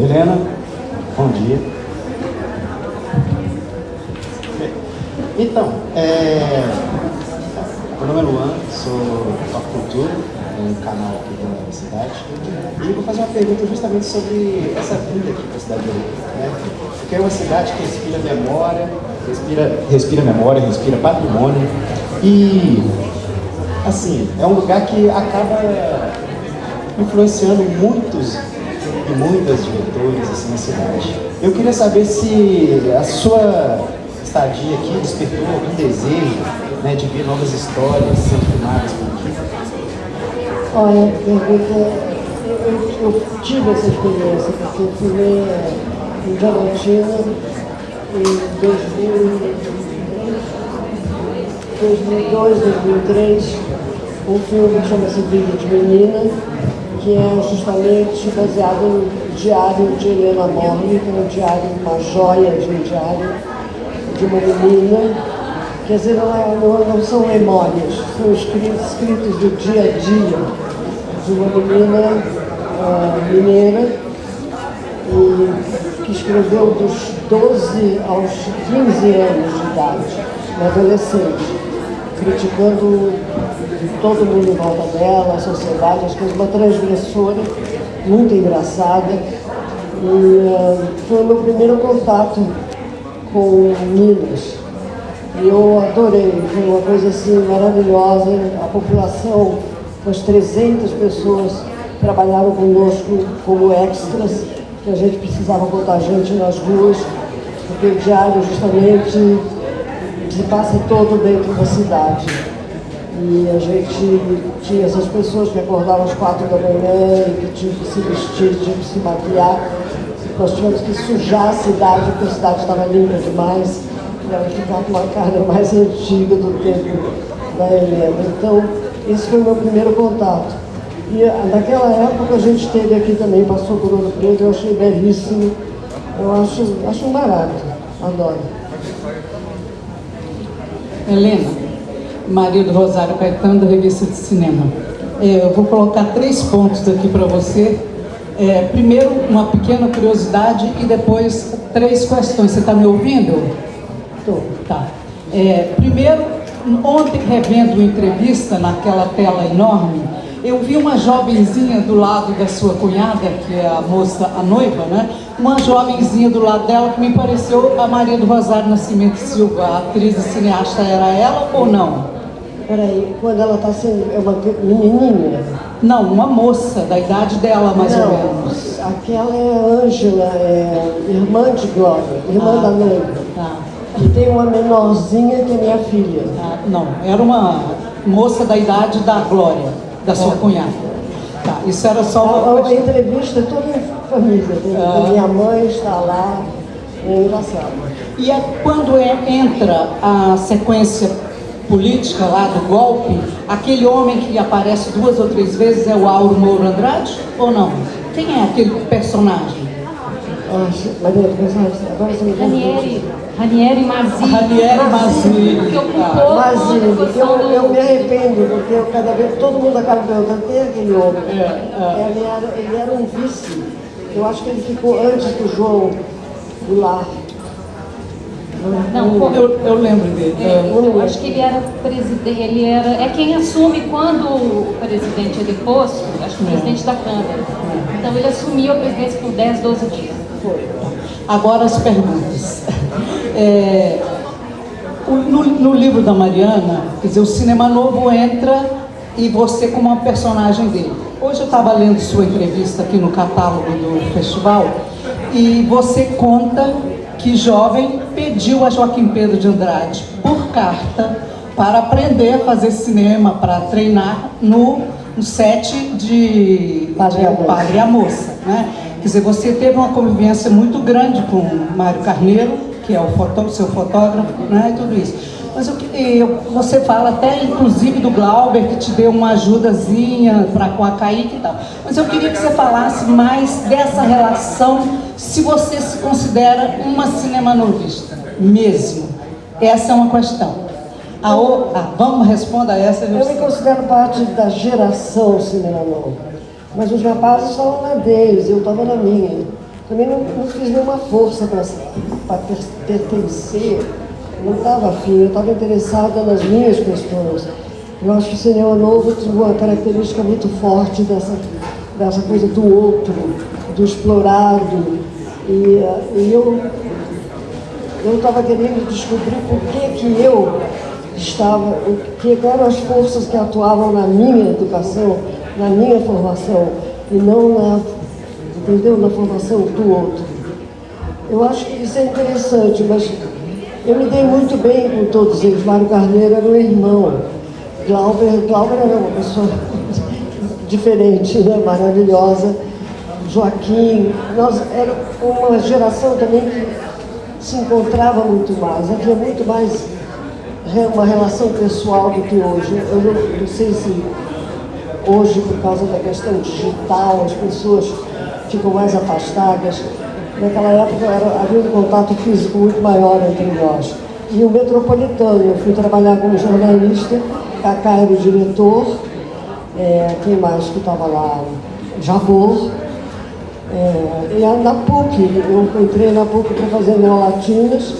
Helena, bom dia. Então, meu nome é Luan, sou do Papo Cultura, um canal aqui da cidade, e vou fazer uma pergunta justamente sobre essa vinda aqui para a cidade de Ouro, né? Porque é uma cidade que respira memória, respira patrimônio, e, assim, é um lugar que acaba influenciando muitos e muitas diretores assim, na cidade. Eu queria saber se a sua estadia aqui despertou algum desejo, né, de ver novas histórias sendo filmadas por aqui. Olha, eu tive essa experiência, porque eu filmei em Diamantina em 2002, 2003, um filme que chama-se Vida de Menina, que é justamente baseado no diário de Helena Morley, que é um diário, uma joia de um diário de uma menina. Quer dizer, não são memórias, são escritos do dia a dia de uma menina mineira que escreveu dos 12 aos 15 anos de idade, uma adolescente, criticando todo mundo em volta dela, a sociedade, as coisas, uma transgressora, muito engraçada. E foi o meu primeiro contato com Minas. E eu adorei, foi uma coisa assim maravilhosa. A população, as 300 pessoas trabalharam conosco como extras, que a gente precisava botar gente nas ruas, porque o diário justamente se passa todo dentro da cidade. E a gente tinha essas pessoas que acordavam às 4 da manhã e que tinham que se vestir, tinham que se maquiar. Nós tivemos que sujar a cidade, porque a cidade estava limpa demais, para ficar com uma cara mais antiga do tempo da Helena. Então, esse foi o meu primeiro contato. E naquela época a gente esteve aqui também, passou por Ouro Preto, eu achei belíssimo. Eu acho um barato, adoro. Helena, Maria do Rosário Caetano, da Revista de Cinema. Eu vou colocar 3 pontos aqui para você. Primeiro, uma pequena curiosidade e depois 3 questões. Você está me ouvindo? Estou. Tá. Primeiro, ontem, revendo uma entrevista naquela tela enorme, eu vi uma jovenzinha do lado da sua cunhada, que é a moça, a noiva, né? Uma jovenzinha do lado dela que me pareceu a Maria do Rosário Nascimento Silva, a atriz e cineasta. Era ela ou não? Peraí, quando ela está sendo, é uma menininha? Não, uma moça, da idade dela, mais ou menos. Aquela é Ângela, irmã de Glória, irmã da noiva. Tá. E tem uma menorzinha que é minha filha. Não, era uma moça da idade da Glória, da sua cunhada. Tá, isso era só uma A entrevista é toda em família. Minha mãe está lá, é engraçado. E quando entra a sequência política lá do golpe, aquele homem que aparece 2 ou 3 vezes é o Auro Mouro Andrade ou não? Quem é aquele personagem? Maria, agora você me Ranieri Mazzini. Ranieri Mazzini. Que ocupou Mazzini. Eu me arrependo, porque cada vez todo mundo acaba perguntando quem é aquele homem. Ele era um vice. Eu acho que ele ficou antes do João Goulart. Não, eu lembro dele. Eu acho que ele era presidente, é quem assume quando o presidente é deposto, acho que o presidente da Câmara. Então ele assumiu a presidência por 10, 12 dias. Agora as perguntas. No livro da Mariana, quer dizer, o Cinema Novo entra e você como uma personagem dele. Hoje eu estava lendo sua entrevista aqui no catálogo do festival e você conta que jovem pediu a Joaquim Pedro de Andrade por carta para aprender a fazer cinema, para treinar no set de Padre e a Moça, né? Quer dizer, você teve uma convivência muito grande com Mário Carneiro, que é o seu fotógrafo, né, e tudo isso. Mas você fala até, inclusive, do Glauber, que te deu uma ajudazinha com a Kaique e tal. Mas eu queria que você falasse mais dessa relação, se você se considera uma cinemanovista mesmo. Essa é uma questão. Vamos responder a essa. Eu me considero parte da geração Cinema Novo. Mas os rapazes estavam na deles, eu estava na minha. também não fiz nenhuma força para pertencer, não estava afim, eu estava interessada nas minhas questões. Eu acho que o cinema novo tinha uma característica muito forte dessa coisa do outro, do explorado. E eu estava querendo descobrir por que eu estava, quais eram as forças que atuavam na minha educação, na minha formação, e não na formação do outro. Eu acho que isso é interessante, mas eu me dei muito bem com todos eles. Mário Carneiro era meu irmão. Glauber era uma pessoa diferente, né? Maravilhosa. Joaquim, nós era uma geração também que se encontrava muito mais, havia muito mais uma relação pessoal do que hoje. Eu não sei se hoje, por causa da questão digital, as pessoas ficam mais afastadas. Naquela época havia um contato físico muito maior entre nós. E o Metropolitano, eu fui trabalhar como jornalista, Cacá era o diretor, quem mais que estava lá? Jabor. E na PUC, eu entrei na PUC para fazer neolatinas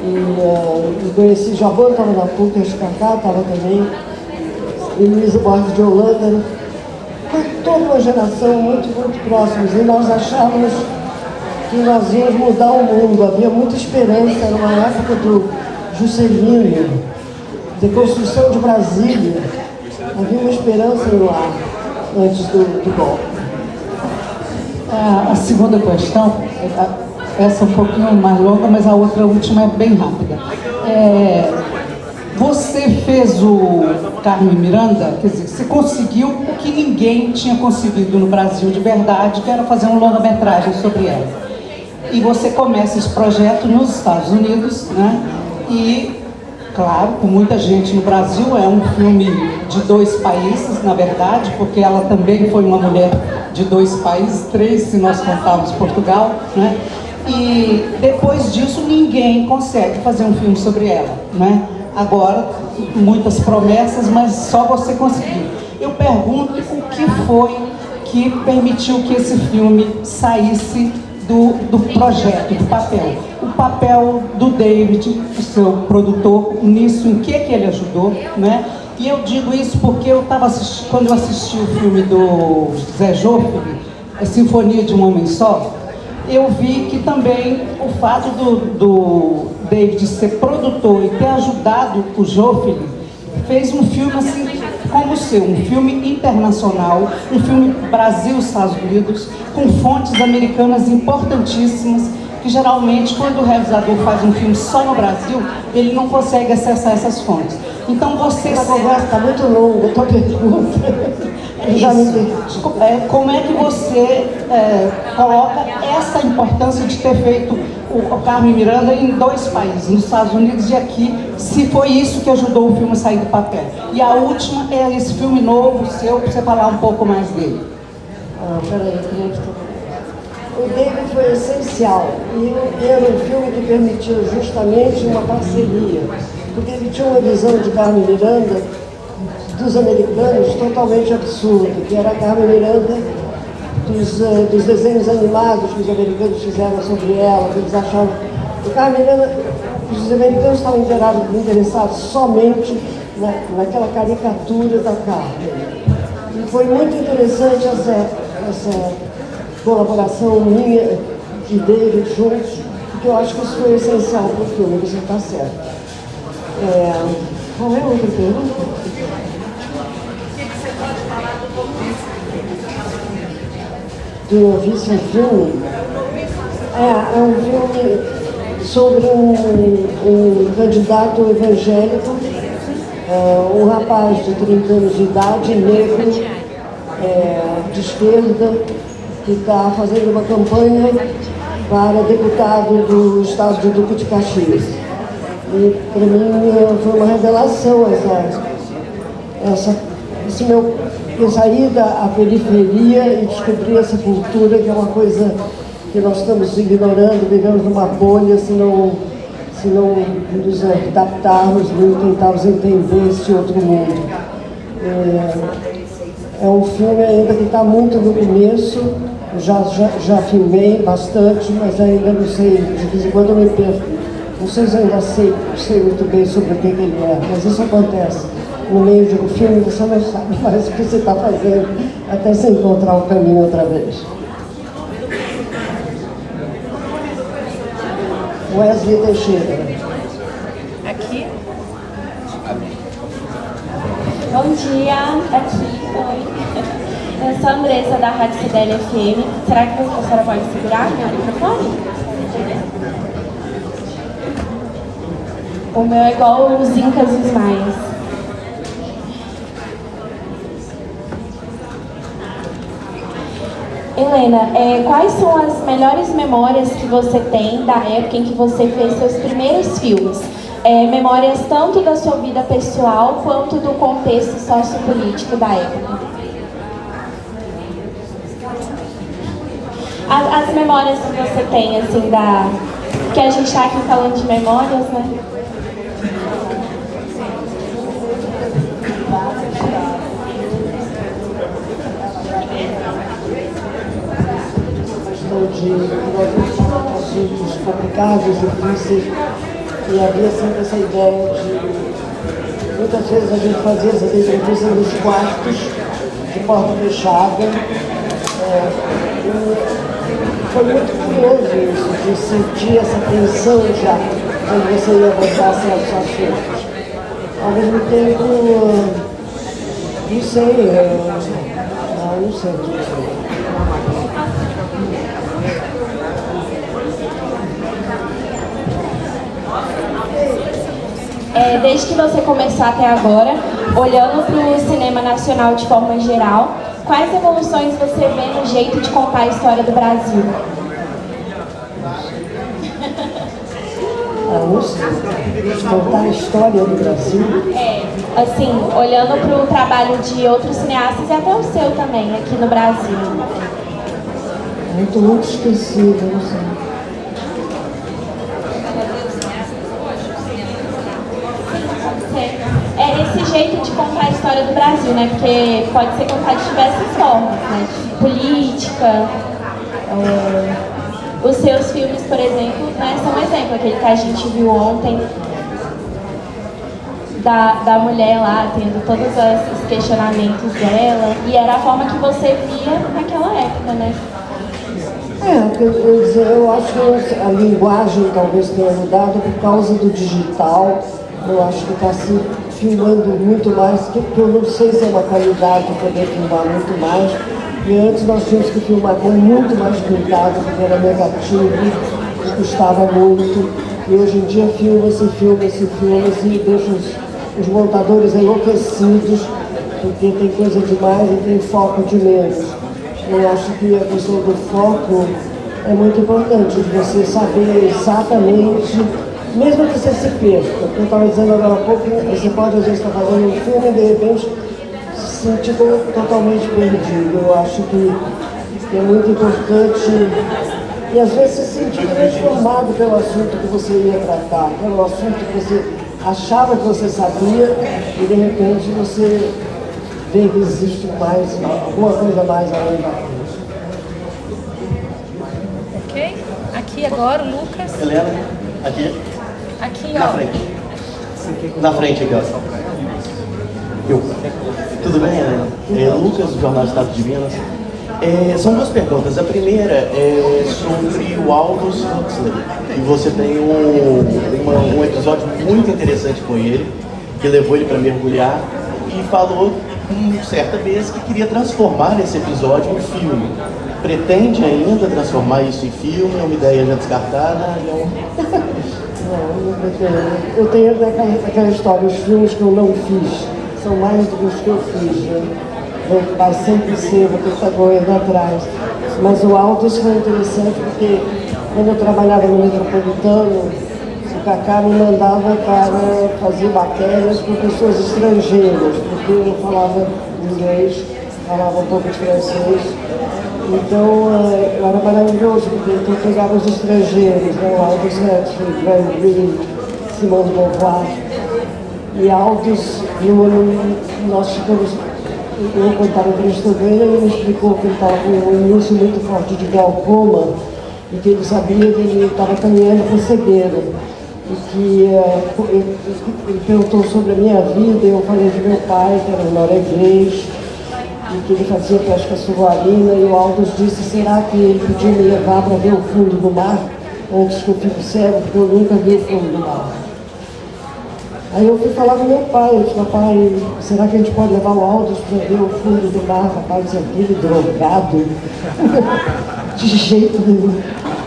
e conheci Jabor, estava na PUC, acho que Cacá estava também, e Luísa Borges de Holanda. Foi toda uma geração muito próximos e nós achávamos que nós íamos mudar o mundo, havia muita esperança, era uma época do Juscelino, de construção de Brasília, havia uma esperança no ar antes do golpe. A segunda questão, essa é um pouquinho mais longa, mas a outra última é bem rápida. Você fez o Carmen Miranda, quer dizer, você conseguiu o que ninguém tinha conseguido no Brasil de verdade, que era fazer um longa-metragem sobre ela. E você começa esse projeto nos Estados Unidos, né? E, claro, com muita gente no Brasil, é um filme de 2 países, na verdade, porque ela também foi uma mulher de 2 países, 3 se nós contarmos Portugal, né? E depois disso ninguém consegue fazer um filme sobre ela, né? Agora, muitas promessas, mas só você conseguiu. Eu pergunto o que foi que permitiu que esse filme saísse do projeto, do papel. O papel do David, o seu produtor, nisso, em que ele ajudou, né? E eu digo isso porque eu estava assistindo, quando eu assisti o filme do Zé Joffre, A Sinfonia de um Homem Só, eu vi que também o fato do David ser produtor e ter ajudado o Joffre fez um filme assim como o seu, um filme internacional, um filme Brasil-Estados Unidos, com fontes americanas importantíssimas, que geralmente quando o realizador faz um filme só no Brasil, ele não consegue acessar essas fontes. Então você... A conversa está muito longa, a tua pergunta. Como é que você coloca essa importância de ter feito o Carmen Miranda em 2 países, nos Estados Unidos e aqui, se foi isso que ajudou o filme a sair do papel? E a última é esse filme novo seu, para você falar um pouco mais dele. Peraí, o David foi essencial e era um filme que permitiu justamente uma parceria, porque ele tinha uma visão de Carmen Miranda dos americanos totalmente absurda, que era a Carmen Miranda dos desenhos animados que os americanos fizeram sobre ela, que eles achavam que Carmen Miranda, os americanos estavam interessados somente naquela caricatura da Carmen. E foi muito interessante essa colaboração minha e David juntos, porque eu acho que isso foi essencial para o filme, você está certo. Qual é a outra pergunta? Do Noviço, um filme? É um filme sobre um candidato evangélico, um rapaz de 30 anos de idade, negro, de esquerda, que está fazendo uma campanha para deputado do estado de Duque de Caxias. E para mim foi uma revelação eu saí da periferia e descobri essa cultura, que é uma coisa que nós estamos ignorando, vivemos numa bolha, se não nos adaptarmos, não tentarmos entender esse outro mundo. É um filme ainda que está muito no começo, Já filmei bastante, mas ainda não sei, de vez em quando eu me perco. Não sei se eu ainda sei muito bem sobre o que ele é, mas isso acontece. No meio de um filme você não sabe mais o que você está fazendo, até você encontrar o caminho outra vez. Wesley Teixeira. Aqui. Bom dia, aqui, oi. Eu sou a Andressa da Rádio Cidélia FM. Será que a senhora pode segurar meu microfone? O meu é igual os Incas e os Maias. Helena, quais são as melhores memórias que você tem da época em que você fez seus primeiros filmes? Memórias tanto da sua vida pessoal quanto do contexto sociopolítico da época. As memórias que você tem, assim, que a gente está aqui falando de memórias, né? De assuntos complicados, difíceis, e havia sempre essa ideia de... Muitas vezes a gente fazia essa entrevista nos quartos, de porta fechada. Foi muito curioso isso, de sentir essa tensão já, quando você ia abordar certos assuntos. Ao mesmo tempo, não sei. Desde que você começou até agora, olhando para o cinema nacional de forma geral, quais evoluções você vê no jeito de contar a história do Brasil? Não sei. Contar a história do Brasil? Assim, olhando para o trabalho de outros cineastas e até o seu também, aqui no Brasil. Muito esquecido, não sei. Esse jeito de contar a história do Brasil, né? Porque pode ser contado de diversas formas, né? Política. Os seus filmes, por exemplo, né, são um exemplo. Aquele que a gente viu ontem da mulher lá, tendo todos os questionamentos dela. E era a forma que você via naquela época, né? Eu acho que a linguagem talvez tenha mudado por causa do digital. Eu acho que está se filmando muito mais, que eu não sei se é uma qualidade poder filmar muito mais. E antes nós tínhamos que filmar com muito mais cuidado, porque era negativo, e custava muito. E hoje em dia filma-se e deixa os montadores enlouquecidos, porque tem coisa demais e tem foco de menos. Eu acho que a questão do foco é muito importante, de você saber exatamente, mesmo que você se perca. Eu estava dizendo agora há pouco, você pode às vezes estar fazendo um filme e de repente se sentir totalmente perdido. Eu acho que é muito importante, e às vezes se sentir transformado pelo assunto que você ia tratar, pelo assunto que você achava que você sabia, e de repente você vê que existe mais, alguma coisa mais além daquilo. Ok? Aqui agora, o Lucas. Helena, aqui. Aqui, Na ó. frente. Na frente aqui, ó. Tudo bem, Helena? Lucas, do Jornal do Estado de Minas. São duas perguntas. A primeira é sobre o Aldous Huxley. E você tem um episódio muito interessante com ele, que levou ele para mergulhar e falou certa vez que queria transformar esse episódio em filme. Pretende ainda transformar isso em filme? É uma ideia já descartada? Não pretendo. Eu tenho aquela história, os filmes que eu não fiz são mais do que os que eu fiz, né? Vai sempre ser, vou ter que estar correndo atrás. Mas o Aldous foi interessante porque quando eu trabalhava no Metropolitano, o Cacá me mandava para fazer matérias com pessoas estrangeiras, porque eu falava inglês, falava um pouco de francês. Então era maravilhoso, porque eu pegava os estrangeiros, né? O Aldous Huxley, Graham Greene, Simone de Beauvoir. E Aldous, nós ficamos eu quando estava entrevistando ele me explicou que ele estava com um início muito forte de glaucoma e que ele sabia que ele estava caminhando para cegueira. E que ele perguntou sobre a minha vida, e eu falei de meu pai, que era norueguês, e que ele fazia pesca submarina, e o Aldous disse, será que ele podia me levar para ver o fundo do mar antes que eu fique cego, porque eu nunca vi o fundo do mar. Aí eu fui falar com meu pai, eu disse, papai, será que a gente pode levar o Aldous para ver o fundo do mar? Papai disse, aquele drogado. De jeito nenhum.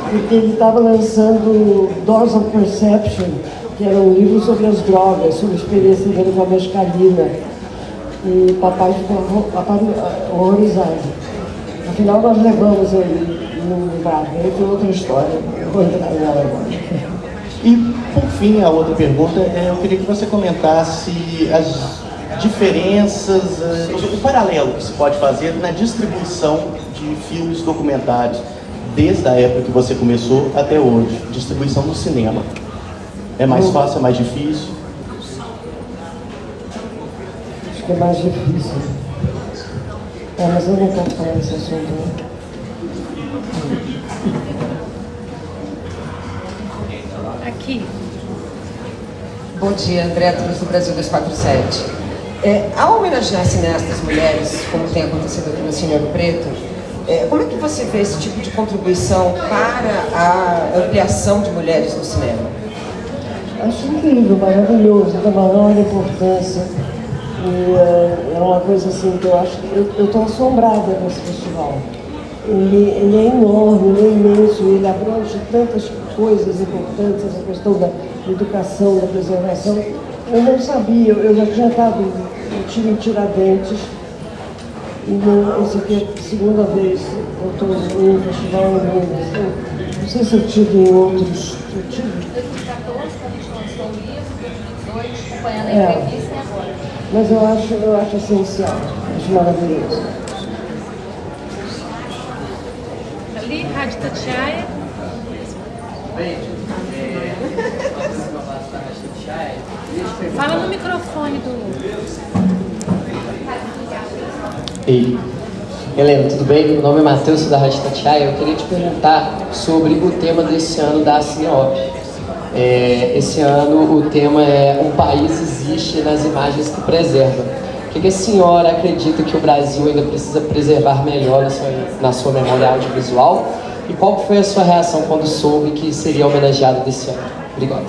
Porque ele estava lançando Doors of Perception, que era um livro sobre as drogas, sobre a experiência dele com a mescalina. E papai ficou horrorizado. Afinal, nós levamos ele no bar. Ele tem outra história, eu vou entrar nela agora. E, por fim, a outra pergunta, eu queria que você comentasse as diferenças, o paralelo que se pode fazer na distribuição de filmes documentários, desde a época que você começou até hoje, distribuição no cinema. É mais fácil, é mais difícil? Acho que é mais difícil. Mas eu não quero falar desse assunto. Aqui. Bom dia, André Cruz do Brasil 247. Ao homenagear cineastas mulheres, como tem acontecido aqui no Cine Ouro Preto, como é que você vê esse tipo de contribuição para a ampliação de mulheres no cinema? Acho incrível, maravilhoso, da maior importância. E é uma coisa assim que eu acho que eu estou assombrada com esse festival. Ele é enorme, ele é imenso, ele abrange tantas coisas importantes, essa questão da educação, da preservação. Eu não sabia, eu já tinha estado, eu tive em Tiradentes, e essa aqui é a segunda vez que eu estou em um festival em Minas. Não sei se eu tive em outros. Eu tive. Em 2014, quando a gente lançou o livro, em 2018, acompanhando a entrevista e agora. Mas eu acho essencial, acho maravilhoso. Ali, Rádio Tatiaia. Fala no microfone do... Ei, Helena, tudo bem? Meu nome é Matheus, sou da Rádio Tatiaia. Eu queria te perguntar sobre o tema desse ano da Cineop. Esse ano o tema é Um País Existe nas Imagens que Preserva. O que a senhora acredita que o Brasil ainda precisa preservar melhor na sua memória audiovisual? E qual foi a sua reação quando soube que seria homenageado desse ano? Obrigado.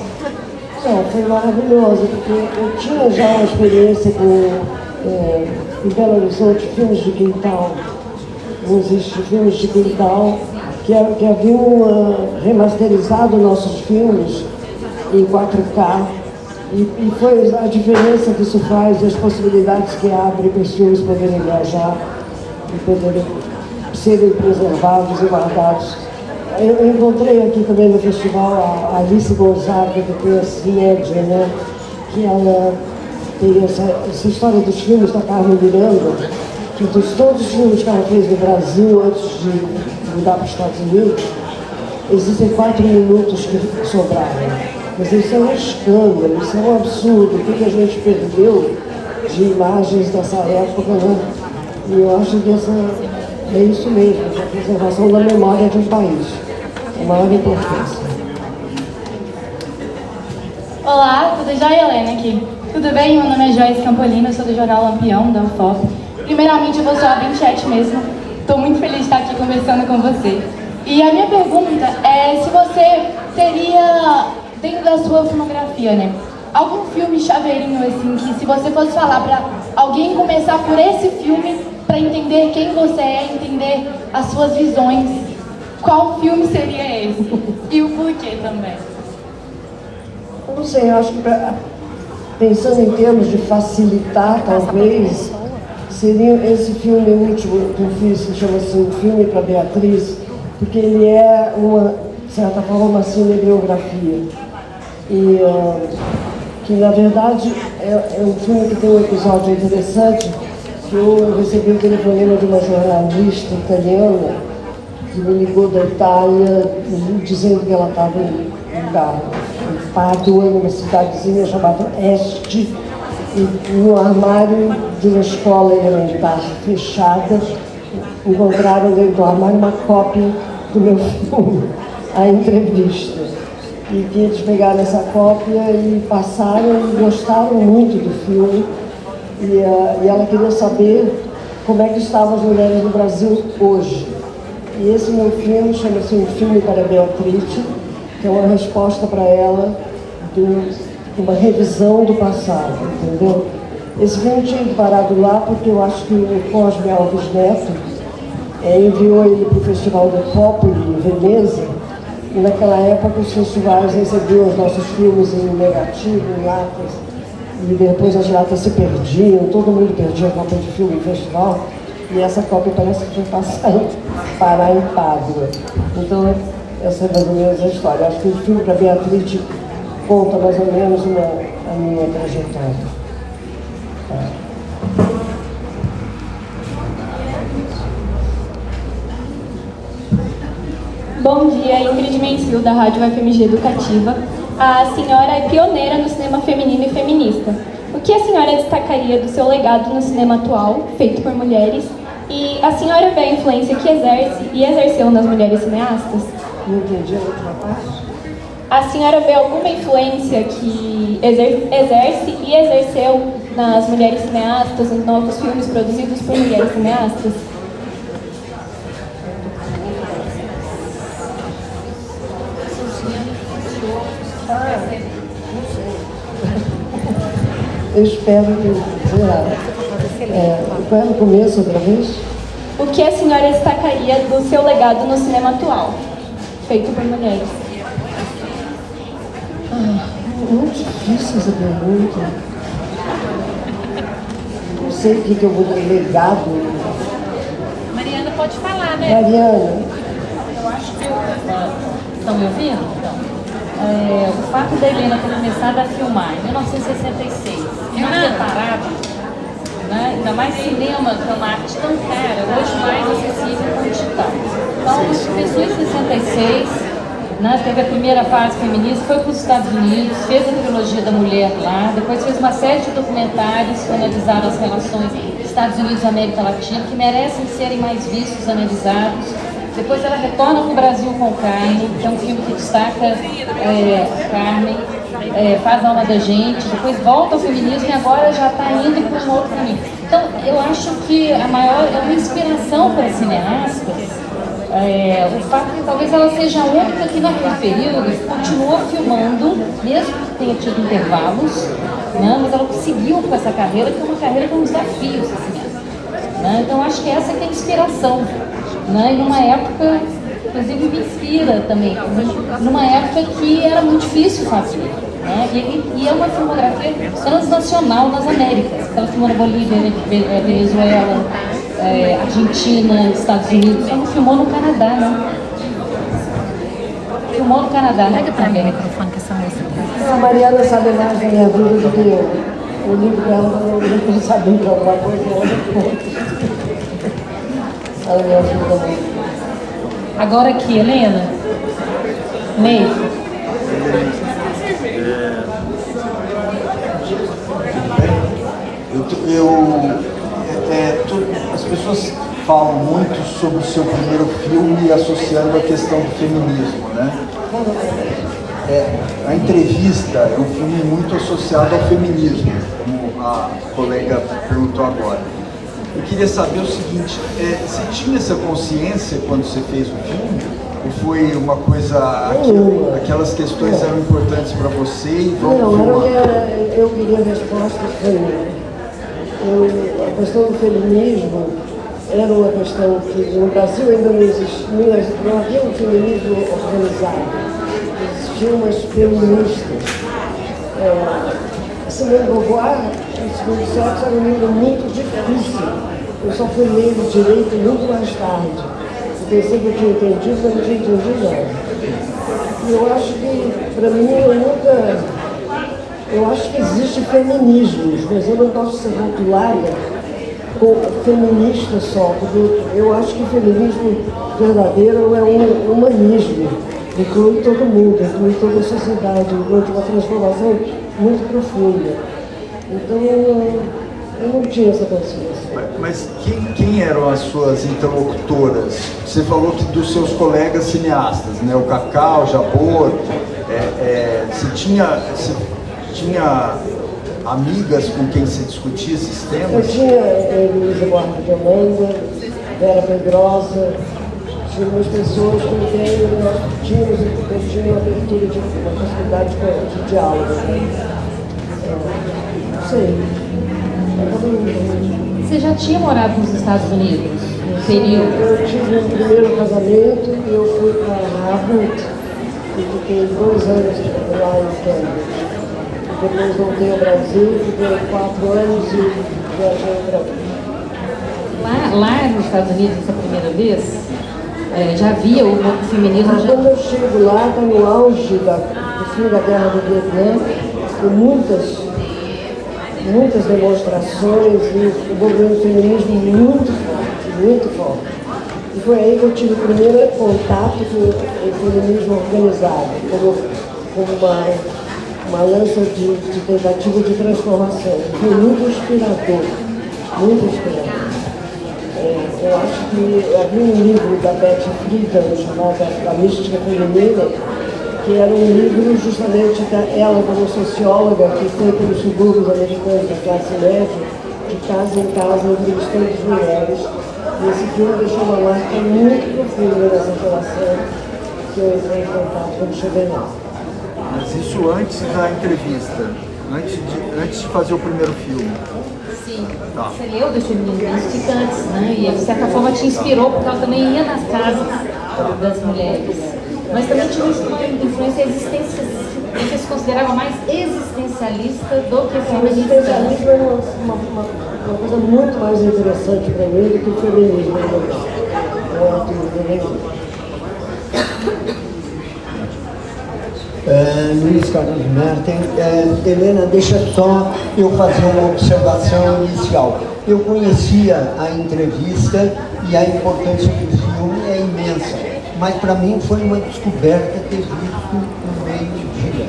Não, foi maravilhoso, porque eu tinha já uma experiência com, em Belo Horizonte, filmes de quintal. Não existe filmes de quintal que haviam remasterizado nossos filmes em 4K. E foi a diferença que isso faz e as possibilidades que abre para os filmes poderem viajar e poderem serem preservados e guardados. Eu encontrei aqui também no festival a Alice Gonzaga, que tem a Cinédia, né? Que ela tem essa história dos filmes da Carmen Miranda, que todos os filmes que ela fez no Brasil antes de mudar para os Estados Unidos, existem 4 minutos que sobraram. Mas isso é um escândalo, isso é um absurdo, o que a gente perdeu de imagens dessa época, né? E eu acho que é isso mesmo, a preservação da memória de um país, a maior importância. Olá, tudo jóia, Helena aqui? Tudo bem? Meu nome é Joyce Campolino, sou do jornal Lampião, da UFOP. Primeiramente, eu vou só abrir o chat mesmo, estou muito feliz de estar aqui conversando com você. E a minha pergunta é se você teria, dentro da sua filmografia, né, algum filme chaveirinho, assim, que se você fosse falar para alguém começar por esse filme, para entender quem você é, entender as suas visões, qual filme seria esse? E o porquê também? Eu não sei, eu acho que pensando em termos de facilitar, talvez, seria esse filme último que eu fiz, que chama-se Um Filme para Beatriz, porque ele é de certa forma, uma cinebiografia. E que, na verdade, é um filme que tem um episódio interessante, que eu recebi o telefonema de uma jornalista italiana que me ligou da Itália dizendo que ela estava em Pádua, numa cidadezinha chamada Este, E no armário de uma escola elementar fechada, encontraram dentro do armário uma cópia do meu filme, A Entrevista. E que eles pegaram essa cópia e passaram e gostaram muito do filme. E ela queria saber como é que estavam as mulheres no Brasil hoje. E esse meu filme chama-se Um Filme para Beatrice, que é uma resposta para ela de uma revisão do passado, entendeu? Esse filme tinha ido parado lá porque eu acho que o Cosme Alves Neto enviou ele para o Festival do Popoli, em Veneza, e naquela época os festivais recebiam os nossos filmes em negativo, em latas, e depois as latas se perdiam, todo mundo perdia a cópia de filme em festival, e essa cópia parece que foi passada parar em Pádua. Então, essa é mais ou menos a história. Acho que o filme para Beatriz conta mais ou menos a minha trajetória. Bom dia, Ingrid Mencil, da Rádio FMG Educativa. A senhora é pioneira no cinema feminino e feminista. O que a senhora destacaria do seu legado no cinema atual, feito por mulheres? E a senhora vê a influência que exerce e exerceu nas mulheres cineastas? Não entendi a última parte. A senhora vê alguma influência que exerce e exerceu nas mulheres cineastas, nos novos filmes produzidos por mulheres cineastas? Eu espero que, sei lá, qual é o começo outra vez? O que a senhora destacaria do seu legado no cinema atual, feito por mulheres? Muito difícil essa pergunta. Não sei o que eu vou dar legado. Mariana pode falar, né? Mariana. Eu acho que estão me ouvindo? Então, o fato da Helena ter começado a filmar em 1966 e não ter parado, né? Ainda mais cinema, que é uma arte tão cara, hoje mais acessível com o digital. Então, começou em 66, né? Teve a primeira fase feminista, foi para os Estados Unidos, fez a trilogia da mulher lá, depois fez uma série de documentários que analisaram as relações Estados Unidos e América Latina, que merecem serem mais vistos, analisados. Depois ela retorna para o Brasil com Carmen, que é um filme que destaca Carmen, faz a alma da gente, depois volta ao feminismo e agora já está indo para um outro caminho. Então, eu acho que a maior é uma inspiração para cineastas, o fato de que talvez ela seja a única que naquele período continuou filmando, mesmo que tenha tido intervalos, né, mas ela conseguiu com essa carreira, que é uma carreira com desafios, assim, né? Então, acho que essa que é a inspiração. Né? E numa época, inclusive me inspira também, numa época que era muito difícil fazer, né? E é uma filmografia transnacional nas Américas. Ela filmou na Bolívia, Venezuela, Argentina, Estados Unidos, ela não filmou no Canadá, não. Filmou no Canadá, né? Pega pra mim o microfone que essa moça tá. A Mariana sabe mais da minha vida do que eu. O livro dela, eu não sabia de alguma coisa, ela me ajuda muito. Agora aqui, Helena. Ney. As pessoas falam muito sobre o seu primeiro filme associando a questão do feminismo, né? A Entrevista é um filme muito associado ao feminismo, como a colega perguntou agora. Eu queria saber o seguinte, você tinha essa consciência quando você fez o filme? Ou foi uma coisa, aquelas questões eram importantes para você e vamos filmar? Eu queria respostas para mim. A questão do feminismo era uma questão que no Brasil ainda não existia, não havia um feminismo organizado. Existiam umas feministas. Simone de Beauvoir, o segundo sexo, era um livro muito difícil. Eu só fui ler o direito muito mais tarde. Eu pensei que eu tinha entendido, mas não tinha entendido nada. E eu acho que, para mim, eu acho que existe feminismos, mas eu não posso ser rotulada como feminista só, porque eu acho que o feminismo verdadeiro é um humanismo. Inclui todo mundo, inclui toda a sociedade, inclui uma transformação muito profunda. Então eu não tinha essa consciência. Mas quem eram as suas interlocutoras? Você falou que dos seus colegas cineastas, né? O Cacau, o Jabor, você tinha amigas com quem se discutia esses temas? Eu tinha Luísa Buarque de Holanda, Vera Pedrosa, tinha umas pessoas com quem nós tínhamos uma abertura de uma possibilidade de diálogo. Não sei. Você já tinha morado nos Estados Unidos? No período? Eu tive um primeiro casamento e eu fui para Harvard e fiquei 2 anos lá em Cambridge. Depois voltei ao Brasil, fiquei 4 anos e viajei para Lá nos Estados Unidos, essa primeira vez, já havia o feminismo? Mas quando eu chego lá, está no auge do fim da Guerra do Vietnã, com muitas demonstrações e o movimento feminismo muito forte. E foi aí que eu tive o primeiro contato com o feminismo organizado, como uma lança de tentativa de transformação. Foi muito inspirador, muito inspirador. Eu acho que havia um livro da Betty Friedan chamado A Mística Feminina, que era um livro justamente ela como socióloga que foi pelos subúrbios americanos da classe média, de casa em casa entrevistando as mulheres. E esse filme deixou uma marca muito profunda nessa relação que eu entrei em contato quando cheguei lá. Mas isso antes da entrevista, antes de fazer o primeiro filme. Sim. Tá. Você leu do Feminística antes, né? E de certa forma te inspirou, porque ela também ia nas casas das mulheres. Mas também tinha uma influência existencialista. Você se considerava mais existencialista do que feminista? O existencialismo é uma coisa muito mais interessante para mim do que o feminismo. Luiz Carlos Merten. Helena, deixa só eu fazer uma observação inicial. Eu conhecia a entrevista e a importância do filme é imensa, mas para mim foi uma descoberta ter visto no meio-dia,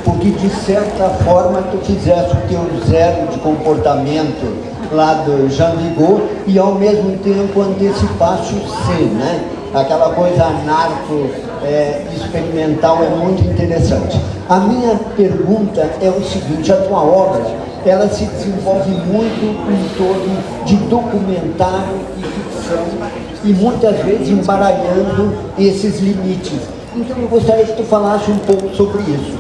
porque de certa forma tu fizesse o teu zero de comportamento lá do Jean Vigo e ao mesmo tempo antecipasse o C, né? Aquela coisa anarco experimental é muito interessante. A minha pergunta é o seguinte: a tua obra, ela se desenvolve muito em torno de documentário e ficção e muitas vezes embaralhando esses limites. Então eu gostaria que tu falasse um pouco sobre isso.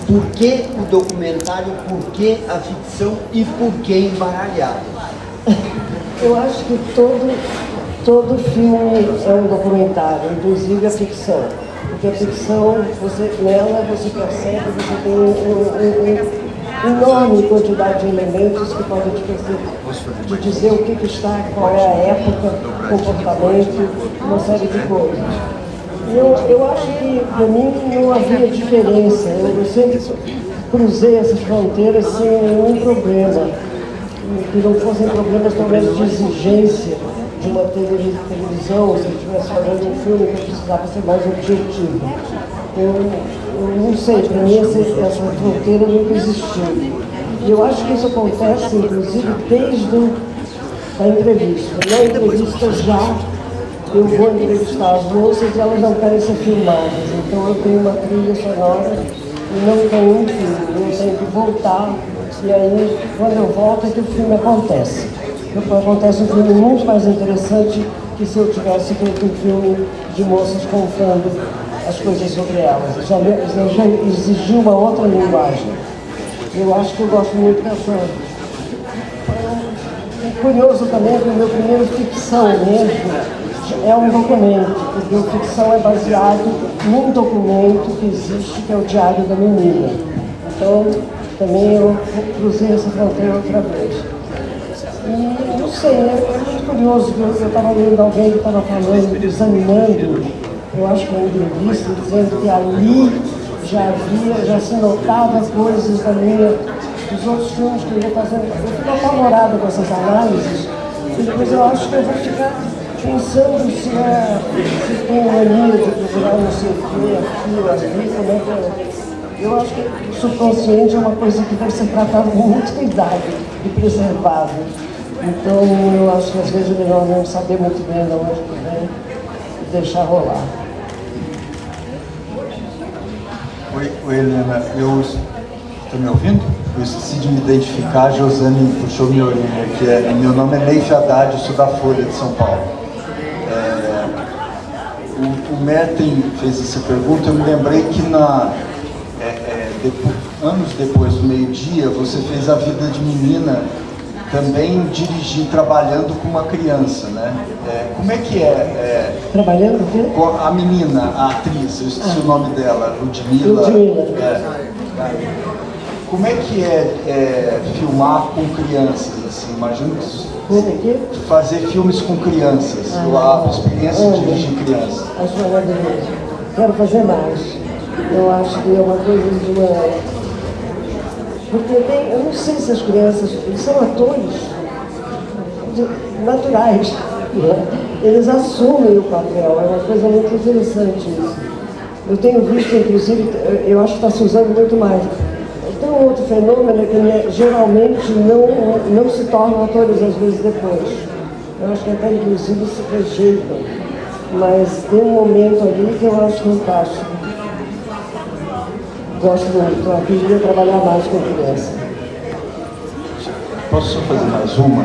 Por que o documentário, por que a ficção e por que embaralhar? Eu acho que todo filme é um documentário, inclusive a ficção. Porque a ficção, nela você percebe, você tem uma enorme quantidade de elementos que podem te dizer o que está, qual é a época, comportamento, uma série de coisas. Eu acho que, para mim, não havia diferença. Eu sempre cruzei essas fronteiras sem nenhum problema. Que não fossem problemas, talvez, de exigência de uma televisão, se eu estivesse fazendo um filme que eu precisava ser mais objetivo. Eu não sei, para mim essa fronteira nunca existiu. E eu acho que isso acontece, inclusive, desde a entrevista. Na entrevista eu vou entrevistar as moças e elas não querem ser filmadas. Então eu tenho uma trilha sonora e não tenho um filme. Eu tenho que voltar e aí, quando eu volto, é que o filme acontece. Acontece um filme muito mais interessante que se eu tivesse feito um filme de moças contando as coisas sobre elas. Já exigiu uma outra linguagem. Eu acho que eu gosto muito dessa. É curioso também que o meu primeiro ficção mesmo é um documento, porque a ficção é baseado num documento que existe, que é o Diário da Menina. Então, também eu cruzei essa fronteira outra vez. E não sei, é muito curioso que eu estava lendo alguém que estava falando, examinando, eu acho que é uma entrevista, dizendo que ali já se notava coisas dos outros filmes que eu ia fazendo. Eu fico apavorada com essas análises, e depois eu acho que eu vou ficar pensando se tem mania de procurar não sei o que, aquilo, ali, como é que Eu acho que o subconsciente é uma coisa que deve ser tratada com muito cuidado e preservado. Então, eu acho que às vezes é melhor não saber muito bem de onde que vem e deixar rolar. Oi, Helena, tá me ouvindo? Eu esqueci de me identificar, a Josane puxou minha orelha, meu nome é Neif Haddad, eu sou da Folha de São Paulo. O Merten fez essa pergunta, eu me lembrei que anos depois do meio-dia, você fez A Vida de Menina, também trabalhando com uma criança, né? Como é que é? Trabalhando com quê? Com a menina, a atriz, eu esqueci o nome dela, Ludmilla. Como é que é filmar com crianças, assim? Imagino que fazer filmes com crianças, a experiência de dirigir crianças. Acho maravilhoso. Quero fazer mais. Eu acho que é uma coisa de uma... Porque eu não sei se as crianças, eles são atores naturais, né? Eles assumem o papel, é uma coisa muito interessante isso. Eu tenho visto, inclusive, eu acho que está se usando muito mais. Tem um outro fenômeno que geralmente não se tornam atores às vezes depois. Eu acho que até inclusive se rejeitam. Mas tem um momento ali que eu acho fantástico. Gosto muito, eu queria trabalhar mais com criança. Posso só fazer mais uma?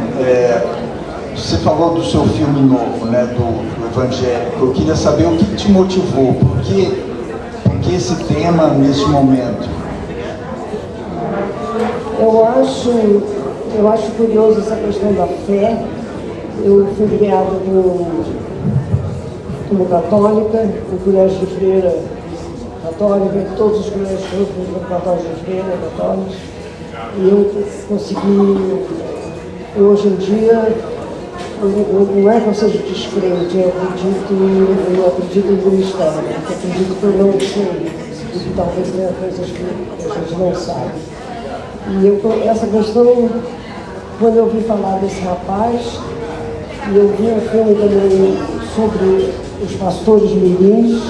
Você falou do seu filme novo, né, do evangélico. Eu queria saber o que te motivou, por que esse tema nesse momento? Eu acho curioso essa questão da fé. Eu fui criada como católica, no colégio de freira católica, todos os colégios que eu fui católicos de freira, católicos, e eu consegui, hoje em dia, não é que eu seja descrente, eu acredito em ministério, eu acredito que eu não sei, e talvez tenha coisas que a gente não sabe. E essa questão, quando eu ouvi falar desse rapaz, e eu vi um filme também sobre os pastores mirins,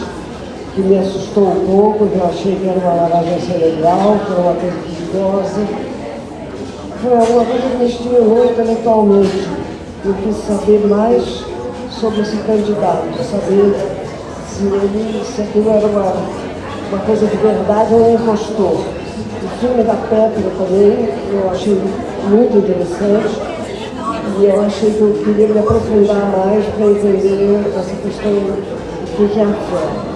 que me assustou um pouco, porque eu achei que era uma lavagem cerebral, que era uma coisa perigosa. Foi alguma coisa que me estimulou intelectualmente. Eu quis saber mais sobre esse candidato, saber se aquilo era uma coisa de verdade ou um impostor. O filme da Petra também, eu achei muito interessante, e eu achei que eu queria me aprofundar mais para entender essa questão do que é a fé.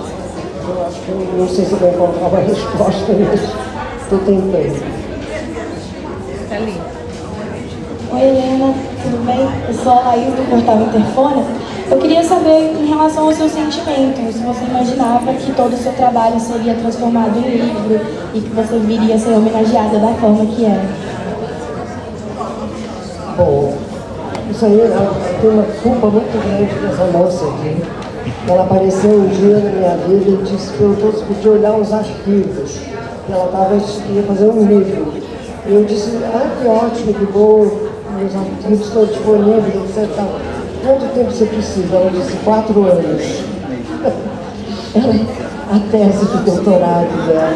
Eu acho que eu não sei se vou encontrar uma resposta, mas estou tentando. Oi, Helena, tudo bem? Eu sou a Laís do Portal Interfone. Eu queria saber, em relação aos seus sentimentos, se você imaginava que todo o seu trabalho seria transformado em livro e que você viria a ser homenageada da forma que é. Bom, isso aí tem uma culpa muito grande dessa moça aqui. Ela apareceu um dia na minha vida e disse que eu podia olhar os arquivos, que ela ia fazer um livro. E eu disse, que ótimo, que bom, os arquivos estão disponíveis, etc. Quanto tempo você precisa? Ela disse 4 anos. A tese de doutorado dela.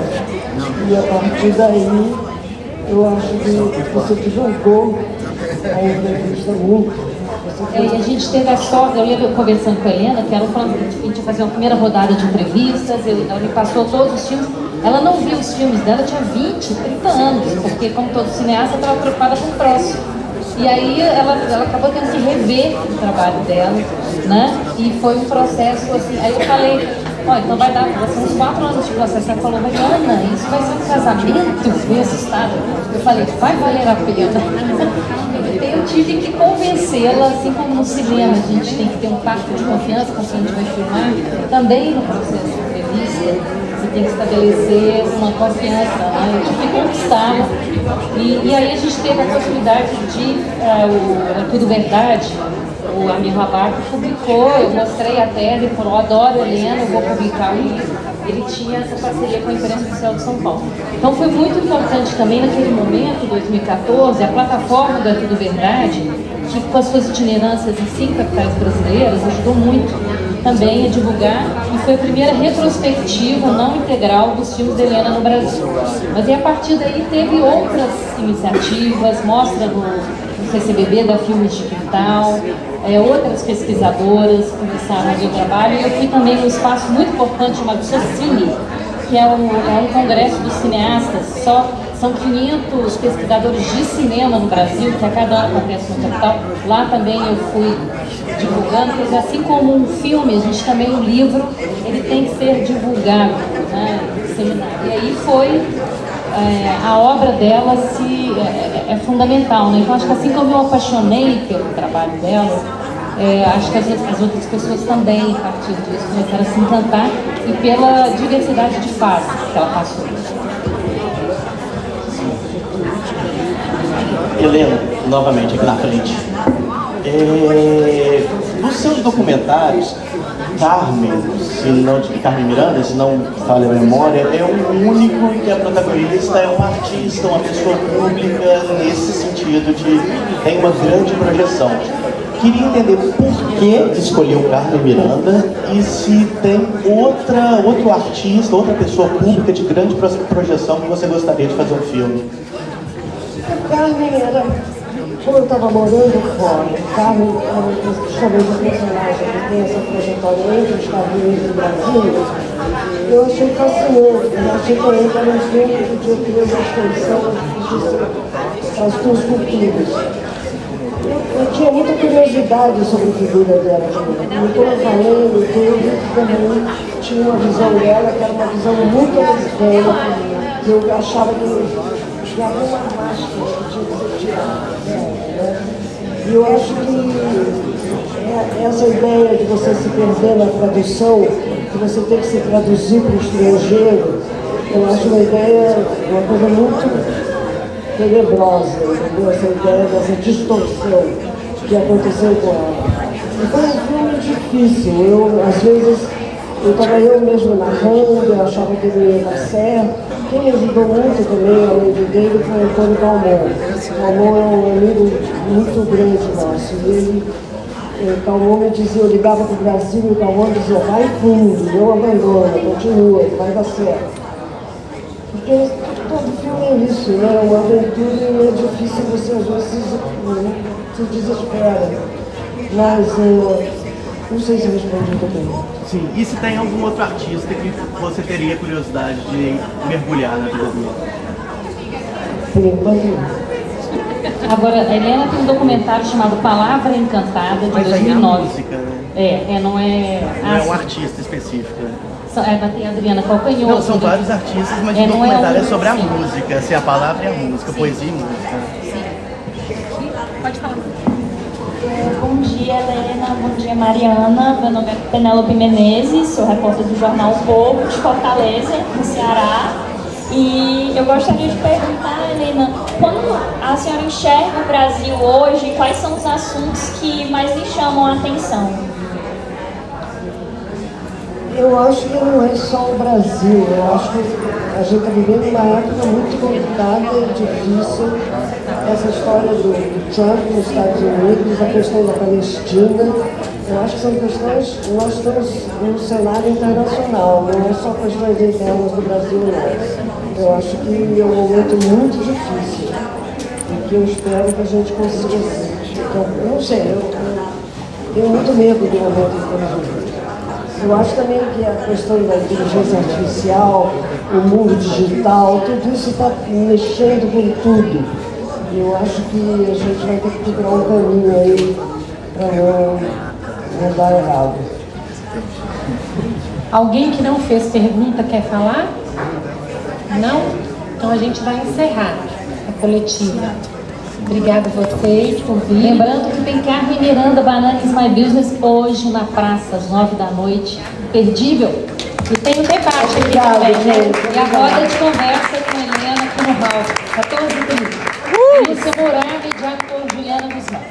E a partir daí, eu acho que você divulgou a entrevista muito. E a gente teve a sorte, eu ia conversando com a Helena, que ela falando que a gente ia fazer uma primeira rodada de entrevistas, ela me passou todos os filmes. Ela não viu os filmes dela, tinha 20, 30 anos, porque como todo cineasta, estava preocupada com o próximo. E aí ela acabou tendo que rever o trabalho dela, né? E foi um processo assim, aí eu falei, então vai ser uns 4 anos de processo. Ela falou, mas Ana, isso vai ser um casamento? Eu fui assustada. Eu falei, vai valer a pena. Eu tive que convencê-la, assim como no cinema a gente tem que ter um pacto de confiança com quem a gente vai filmar, também no processo de entrevista, você tem que estabelecer uma confiança, né? Eu tive que conquistá-la. E aí a gente teve a possibilidade de, o Tudo Verdade, o Amir Rabar publicou, eu mostrei a tese, ele falou, adoro Helena, eu vou publicar o livro. Ele tinha essa parceria com a Imprensa Oficial de São Paulo. Então foi muito importante também naquele momento, 2014, a plataforma da Tudo Verdade, que com as suas itinerâncias em 5 capitais brasileiras ajudou muito. também a divulgar, e foi a primeira retrospectiva não integral dos filmes da Helena no Brasil. Mas a partir daí teve outras iniciativas, mostra no CCBB da Filmes de Quintal, outras pesquisadoras começaram a ver o trabalho, e eu fui também num espaço muito importante chamado Socine, que é um congresso dos cineastas. São 500 pesquisadores de cinema no Brasil, que a cada ano acontece no capital. Lá também eu fui divulgando, porque assim como um filme, a gente também, um livro, ele tem que ser divulgado, né, disseminado. E aí foi, a obra dela é fundamental, né? Então acho que assim como eu apaixonei pelo trabalho dela, acho que as outras pessoas também, a partir disso, começaram a se encantar, e pela diversidade de fases que ela passou. Helena, novamente aqui na frente. Dos seus documentários, Carmen Miranda, se não falha a memória, é o único em que a protagonista é um artista, uma pessoa pública, nesse sentido de tem uma grande projeção. Queria entender por que escolheu Carmen Miranda e se tem outro artista, outra pessoa pública de grande projeção que você gostaria de fazer um filme. Carmen era, como eu estava morando fora, Carmen era justamente a personagem que tem essa trajetória entre os Estados Unidos e o Brasil. Eu achei fascinante, eu achei também que era um filme que podia ter uma extensão para as duas culturas. Eu tinha muita curiosidade sobre a figura dela também. E como eu falei, eu também tinha uma visão dela que era uma visão muito americana, que eu achava que tinha alguma máscara que tinha que ser tirada dela, né? E eu acho que essa ideia de você se perder na tradução, que você tem que se traduzir para o estrangeiro, eu acho uma ideia, uma coisa muito tenebrosa, entendeu? Essa ideia dessa distorção que aconteceu com ela. E foi um filme difícil. Às vezes, eu estava eu mesmo narrando, eu achava que ele ia dar certo. Quem me ajudou muito também, além dele, foi o Antônio Calmon. Calmon é um amigo muito grande nosso. E ele, Calmon me dizia, eu ligava para o Brasil e o Calmon dizia, vai fundo, não abandona, continua, vai dar certo. Porque todo filme é isso, né? Uma aventura e é difícil você às vezes se desespera. Mas não sei se respondi também. Sim, e se tem algum outro artista que você teria curiosidade de mergulhar na vida dele? Por enquanto. Agora, a Helena tem um documentário chamado Palavra Encantada, de 2009. Aí é a música, né? Não é... Não é um artista específico, né? Tem a Adriana Calcanhoto. Não, são vários artistas, mas o documentário é sobre a música, assim, a palavra e a música, poesia e música. Sim. Pode falar. Bom dia, Helena. Bom dia, Mariana. Meu nome é Penélope Menezes, sou repórter do jornal O Povo, de Fortaleza, no Ceará. E eu gostaria de perguntar, Helena, quando a senhora enxerga o Brasil hoje, quais são os assuntos que mais lhe chamam a atenção? Eu acho que não é só o Brasil, eu acho que a gente está vivendo uma época muito complicada e difícil. Essa história do Trump nos Estados Unidos, a questão da Palestina, eu acho que são questões, nós estamos num cenário internacional, não é só questões internas do Brasil, não. Eu acho que é um momento muito difícil e que eu espero que a gente consiga. Então, eu não sei, eu tenho muito medo do momento que estamos vivendo. Eu acho também que a questão da inteligência artificial, o mundo digital, tudo isso está mexendo com tudo. E eu acho que a gente vai ter que procurar um caminho aí para não dar errado. Alguém que não fez pergunta quer falar? Não? Então a gente vai encerrar a coletiva. Obrigada a vocês por vir. Lembrando que tem Carmen Miranda, Banana is My Business, hoje na praça, às 9 da noite. Imperdível. E tem o debate aqui também, né? E a roda de conversa com a Helena aqui no hall, 14h30. Lúcia Murave, de ator Juliana Guzmão.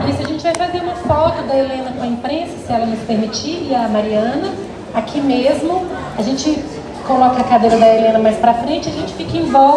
Isso, a gente vai fazer uma foto da Helena com a imprensa, se ela nos permitir, e a Mariana, aqui mesmo. A gente coloca a cadeira da Helena mais pra frente, a gente fica em volta.